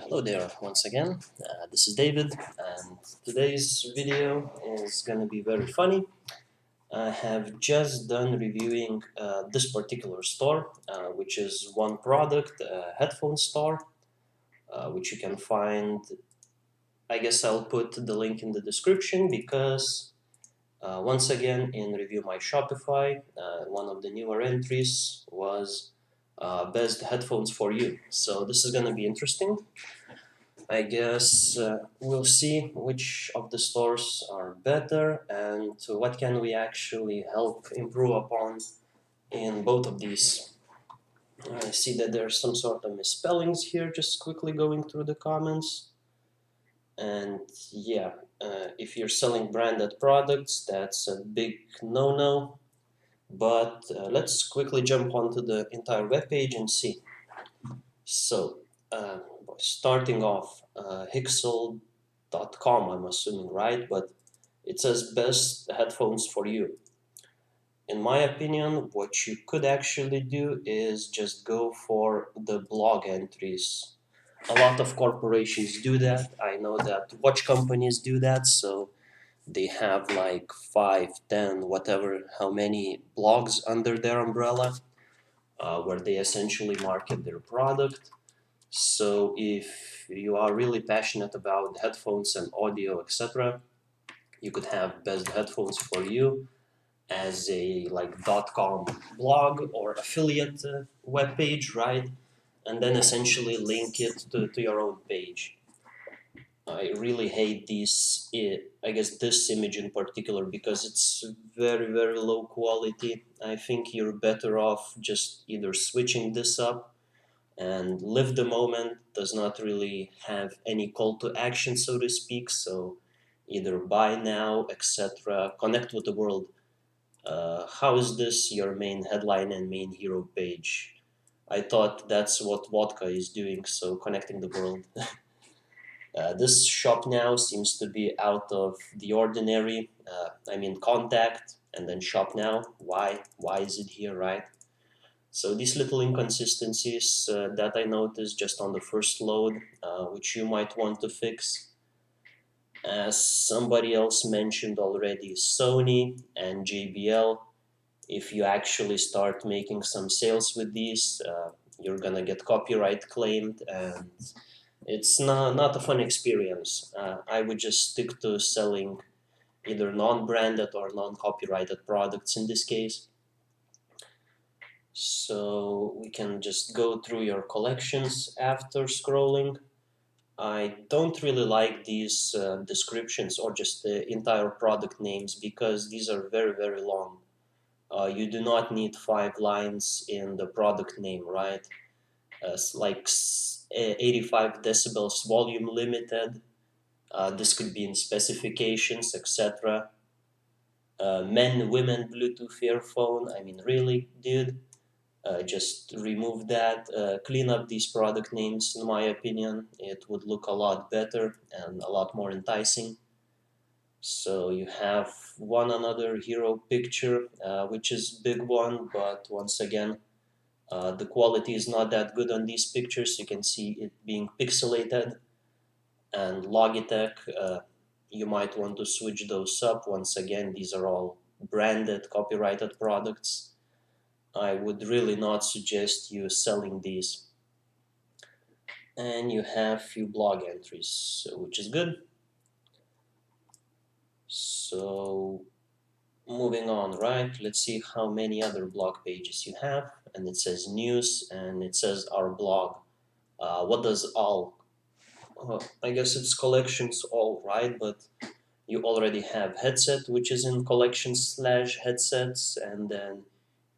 Hello there once again, this is David, and today's video is going to be very funny. I have just done reviewing this particular store, which is one product, a headphone store, which you can find. I guess I'll put the link in the description because once again in Review My Shopify, one of the newer entries was best headphones for you. So this is going to be interesting. I guess we'll see which of the stores are better and what can we actually help improve upon in both of these. I see that there's some sort of misspellings here, just quickly going through the comments. And yeah, if you're selling branded products, that's a big no-no. But let's quickly jump onto the entire webpage and see. So, starting off, Hixel.com, I'm assuming, right? But it says best headphones for you. In my opinion, what you could actually do is just go for the blog entries. A lot of corporations do that. I know that watch companies do that, so they have like 5, 10, whatever, how many blogs under their umbrella, where they essentially market their product. So if you are really passionate about headphones and audio, etc., you could have best headphones for you as a like .com blog or affiliate web page, right? And then essentially link it to your own page. I really hate this, I guess this image in particular, because it's very, very low quality. I think you're better off just either switching this up, and Live the Moment does not really have any call to action, so to speak, so either buy now, etc., connect with the world. How is this your main headline and main hero page? I thought that's what vodka is doing, so connecting the world. This shop now seems to be out of the ordinary. I mean, contact and then shop now. Why? Why is it here, right? So these little inconsistencies that I noticed just on the first load, which you might want to fix. As somebody else mentioned already, Sony and JBL, if you actually start making some sales with these, you're gonna get copyright claimed, and it's not a fun experience. I would just stick to selling either non-branded or non-copyrighted products in this case. So we can just go through your collections after scrolling. I don't really like these descriptions or just the entire product names because these are very, very long. You do not need 5 lines in the product name, right? Like 85 decibels volume limited. This could be in specifications, etc. Men, women, Bluetooth earphone. I mean, really, dude? Just remove that, clean up these product names. In my opinion, it would look a lot better and a lot more enticing. So you have one another hero picture, which is big one, but once again, the quality is not that good on these pictures. You can see it being pixelated. And Logitech, you might want to switch those up. Once again, these are all branded, copyrighted products. I would really not suggest you selling these. And you have few blog entries, which is good. So moving on, right? Let's see how many other blog pages you have. And it says news and it says our blog. What does all? I guess it's collections all, right? But you already have headset, which is in collections / headsets, and then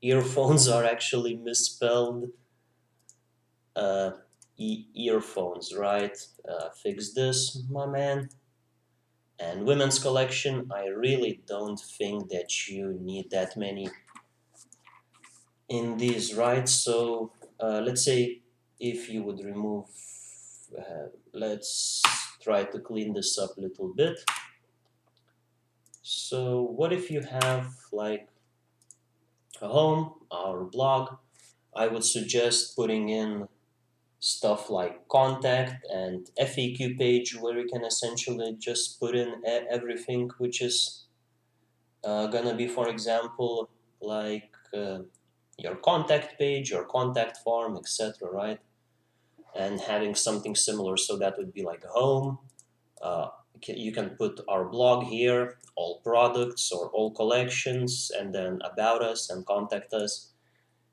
earphones are actually misspelled. Earphones, right? Fix this, my man. And women's collection, I really don't think that you need that many in these, right? So let's say if you would remove, let's try to clean this up a little bit. So what if you have like a home or blog? I would suggest putting in stuff like contact and FAQ page, where you can essentially just put in everything which is gonna be, for example, like your contact page, your contact form, etc., right? And having something similar, so that would be like home. You can put our blog here, all products or all collections, and then about us and contact us.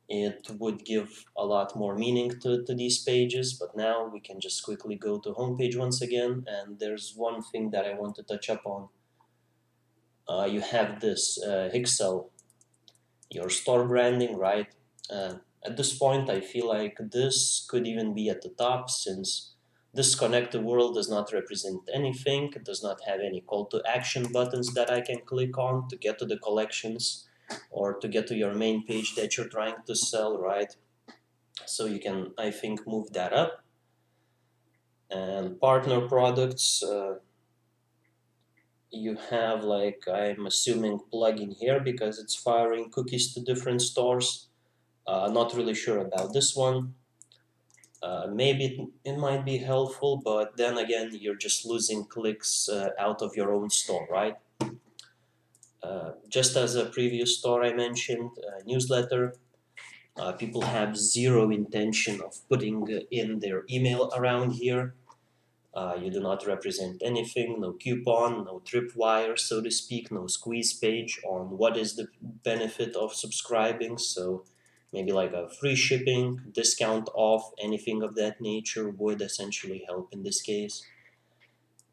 It would give a lot more meaning to these pages, but now we can just quickly go to homepage once again. And there's one thing that I want to touch up on. You have this Hixel, your store branding, right? At this point, I feel like this could even be at the top, since this connected world does not represent anything. It does not have any call to action buttons that I can click on to get to the collections or to get to your main page that you're trying to sell, right? So you can, I think, move that up. And partner products, you have, like, I'm assuming, plugin here because it's firing cookies to different stores. Not really sure about this one. Maybe it might be helpful, but then again, you're just losing clicks out of your own store, right? Just as a previous store I mentioned, newsletter, people have zero intention of putting in their email around here. You do not represent anything, no coupon, no tripwire, so to speak, no squeeze page on what is the benefit of subscribing. So maybe like a free shipping, discount off, anything of that nature would essentially help in this case.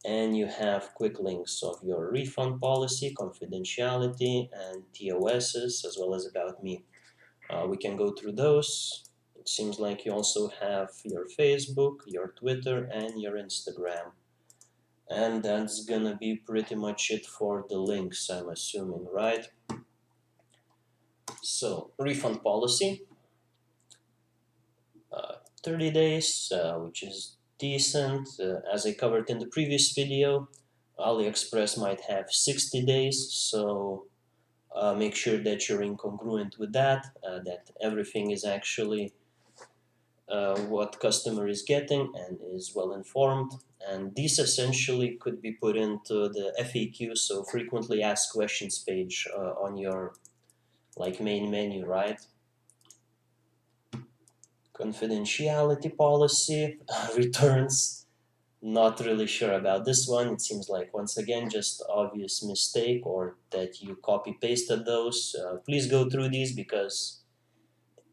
And you have quick links of your refund policy, confidentiality, and TOSs, as well as about me. We can go through those. It seems like you also have your Facebook, your Twitter, and your Instagram. And that's gonna be pretty much it for the links, I'm assuming, right? So, refund policy, 30 days, which is decent. As I covered in the previous video, AliExpress might have 60 days, so make sure that you're incongruent with that, that everything is actually what customer is getting and is well informed. And these essentially could be put into the FAQ, so frequently asked questions page on your like main menu, right? Confidentiality policy, returns, not really sure about this one. It seems like, once again, just obvious mistake, or that you copy pasted those. Please go through these, because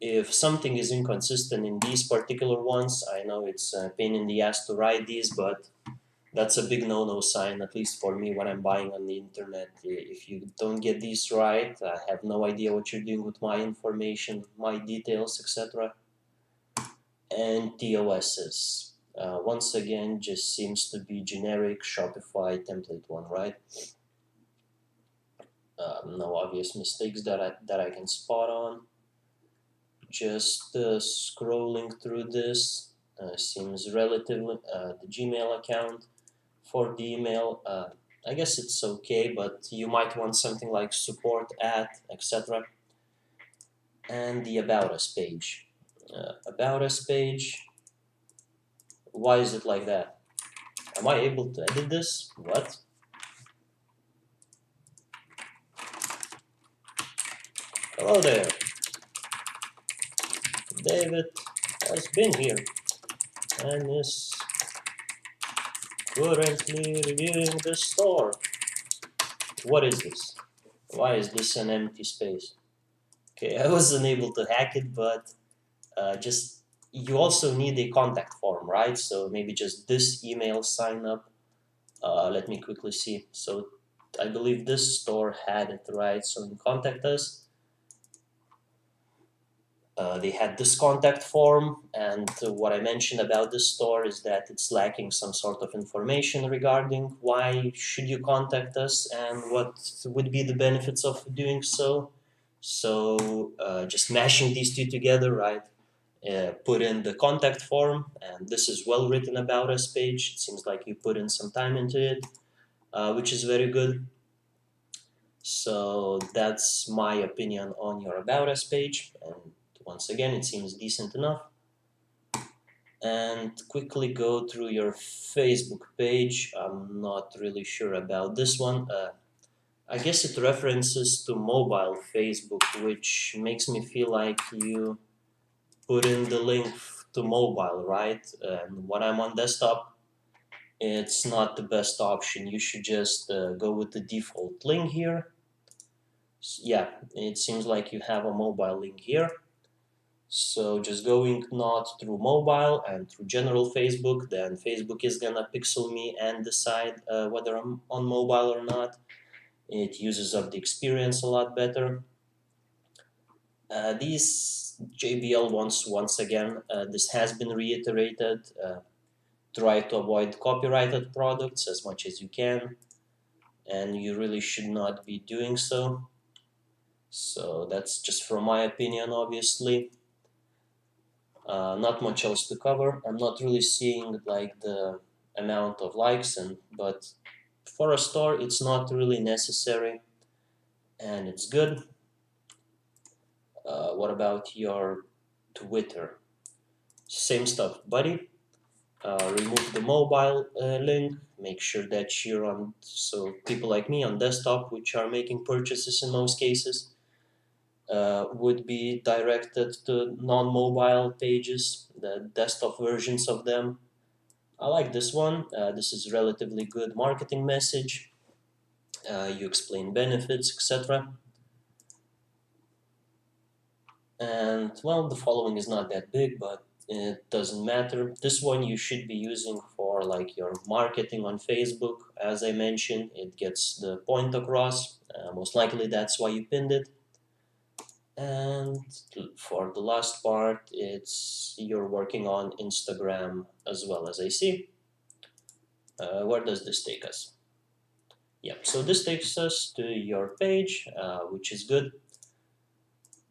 if something is inconsistent in these particular ones, I know it's a pain in the ass to write these, but that's a big no-no sign, at least for me, when I'm buying on the internet. If you don't get these right, I have no idea what you're doing with my information, my details, etc. And TOSs. Once again, just seems to be generic Shopify template one, right? No obvious mistakes that I can spot on. Just scrolling through this, seems relatively, the Gmail account, for the email, I guess it's okay, but you might want something like support at, etc. And the About Us page. About Us page, why is it like that? Am I able to edit this? What? Hello there. David has been here and is currently reviewing the store. What is this? Why is this an empty space? Okay, I wasn't able to hack it, but just, you also need a contact form, right? So maybe just this email sign up. Let me quickly see. So I believe this store had it, right? So in Contact Us, they had this contact form, and what I mentioned about this store is that it's lacking some sort of information regarding why should you contact us and what would be the benefits of doing so. So just mashing these two together, right? Put in the contact form, and this is well written About Us page. It seems like you put in some time into it, which is very good. So that's my opinion on your About Us page, and once again, it seems decent enough. and quickly go through your Facebook page. I'm not really sure about this one. I guess it references to mobile Facebook, which makes me feel like you put in the link to mobile, right? And when I'm on desktop, it's not the best option. You should just go with the default link here. Yeah, it seems like you have a mobile link here. So just going not through mobile and through general Facebook, then Facebook is gonna pixel me and decide whether I'm on mobile or not. It uses up the experience a lot better. These JBL ones, once again, this has been reiterated. Try to avoid copyrighted products as much as you can, and you really should not be doing so. So that's just from my opinion, obviously. Not much else to cover. I'm not really seeing like the amount of likes, but for a store, it's not really necessary, and it's good. What about your Twitter? Same stuff, buddy. Remove the mobile link. Make sure that you're on. So people like me on desktop, which are making purchases in most cases, would be directed to non-mobile pages, the desktop versions of them. I like this one. This is relatively good marketing message. You explain benefits, etc. And well, the following is not that big, but it doesn't matter. This one you should be using for like your marketing on Facebook. As I mentioned, it gets the point across. Most likely that's why you pinned it. And for the last part, it's you're working on Instagram as well, as I see. Where does this take us? Yeah, so this takes us to your page, which is good.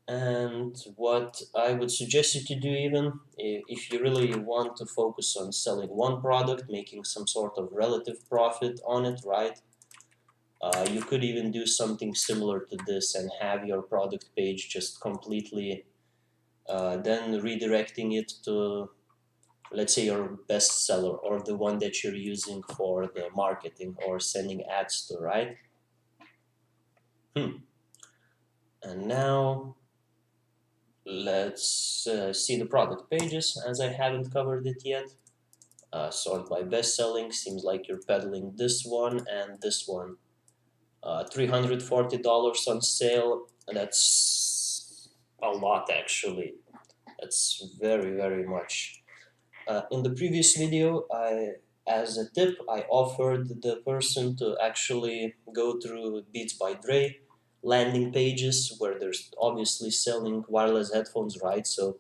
And what I would suggest you to do, even if you really want to focus on selling one product, making some sort of relative profit on it, right? You could even do something similar to this and have your product page just completely then redirecting it to, let's say, your best seller or the one that you're using for the marketing or sending ads to, right? And now let's see the product pages, as I haven't covered it yet. Sort by best selling, seems like you're peddling this one and this one. $340 on sale, that's a lot actually. That's very, very much. In the previous video, as a tip, I offered the person to actually go through Beats by Dre landing pages where they're obviously selling wireless headphones, right? So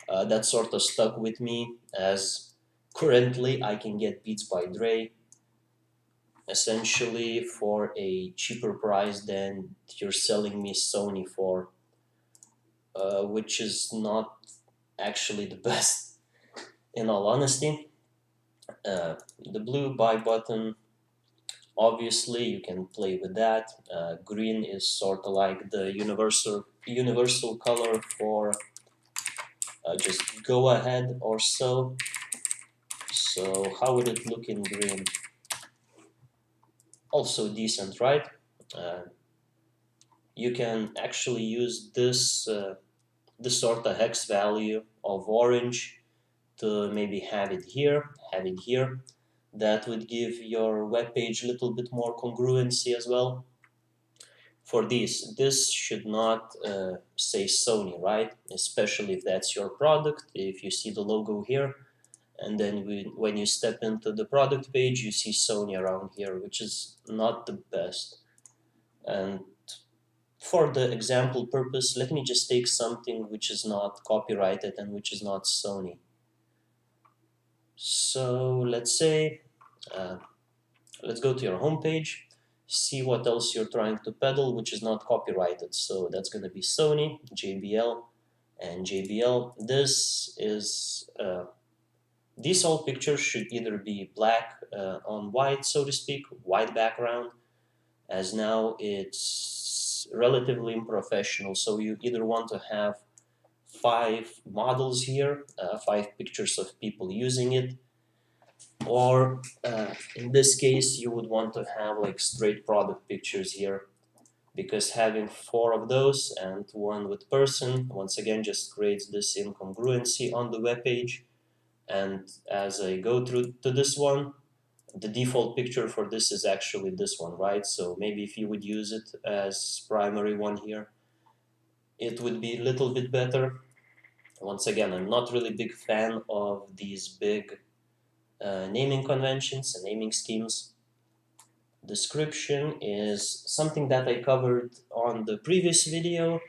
that sort of stuck with me, as currently I can get Beats by Dre essentially for a cheaper price than you're selling me Sony for, which is not actually the best, in all honesty. The blue buy button, obviously you can play with that. Green is sort of like the universal color for just go ahead or so. So how would it look in green? Also decent, right? Uh, you can actually use this sort of hex value of orange to maybe have it here. That would give your web page a little bit more congruency as well. For this should not say Sony, right? Especially if that's your product. If you see the logo here, and then when you step into the product page, you see Sony around here, which is not the best. And for the example purpose, let me just take something which is not copyrighted and which is not Sony. So let's say, let's go to your home page, see what else you're trying to peddle, which is not copyrighted. So that's going to be Sony, JBL, and JBL. This is these all pictures should either be black on white, so to speak, white background, as now it's relatively unprofessional. So you either want to have 5 models here, 5 pictures of people using it. Or in this case, you would want to have like straight product pictures here, because having 4 of those and 1 with person, once again, just creates this incongruency on the web page. And as I go through to this one, the default picture for this is actually this one, right? So maybe if you would use it as primary one here, it would be a little bit better. Once again, I'm not really big fan of these big naming conventions and naming schemes. Description is something that I covered on the previous video.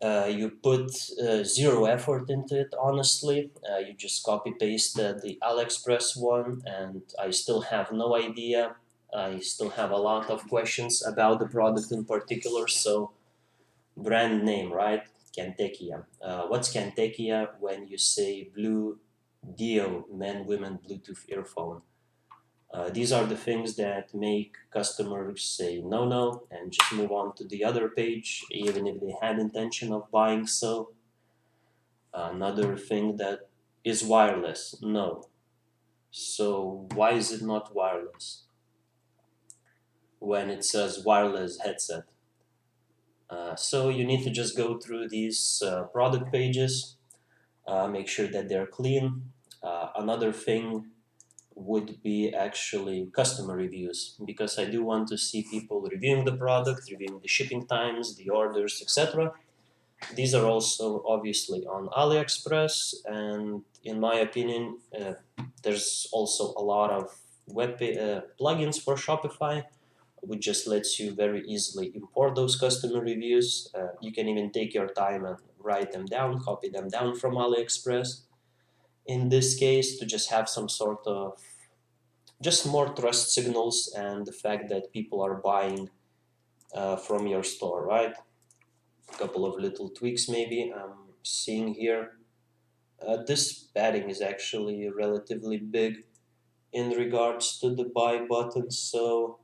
You put 0 effort into it, honestly. You just copy paste the AliExpress one, and I still have no idea. I still have a lot of questions about the product in particular. So, brand name, right? Cantekia. What's Cantekia when you say Blue Dio men-women Bluetooth earphone? These are the things that make customers say no and just move on to the other page, even if they had intention of buying so. Another thing that is wireless, no. So why is it not wireless when it says wireless headset? So you need to just go through these product pages, make sure that they're clean. Another thing would be actually customer reviews, because I do want to see people reviewing the product, reviewing the shipping times, the orders, etc. These are also obviously on AliExpress, and in my opinion, there's also a lot of web plugins for Shopify, which just lets you very easily import those customer reviews. You can even take your time and write them down, copy them down from AliExpress. In this case, to just have some sort of just more trust signals and the fact that people are buying from your store, right? A couple of little tweaks maybe I'm seeing here. This padding is actually relatively big in regards to the buy button, so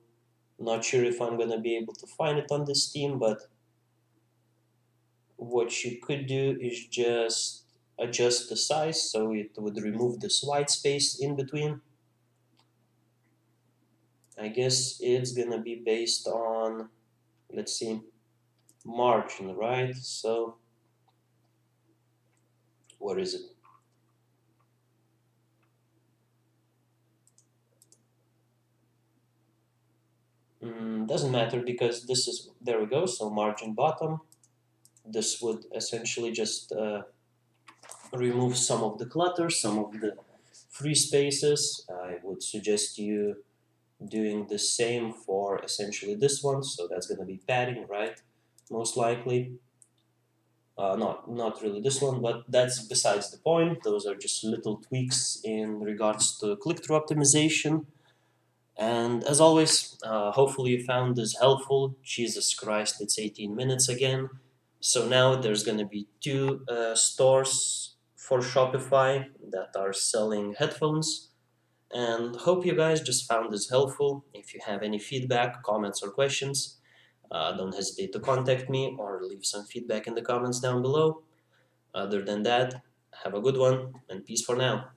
not sure if I'm gonna be able to find it on this theme, but what you could do is just adjust the size so it would remove this white space in between. I guess it's gonna be based on, let's see, margin, right? So what is it? Doesn't matter, because this is, there we go, so margin bottom. This would essentially just remove some of the clutter, some of the free spaces. I would suggest you doing the same for essentially this one, so that's going to be padding, right? Most likely. Not really this one, but that's besides the point. Those are just little tweaks in regards to click-through optimization. And as always, hopefully you found this helpful. Jesus Christ, it's 18 minutes again. So now there's going to be 2 stores for Shopify that are selling headphones. And hope you guys just found this helpful. If you have any feedback, comments, or questions, don't hesitate to contact me or leave some feedback in the comments down below. Other than that, have a good one and peace for now.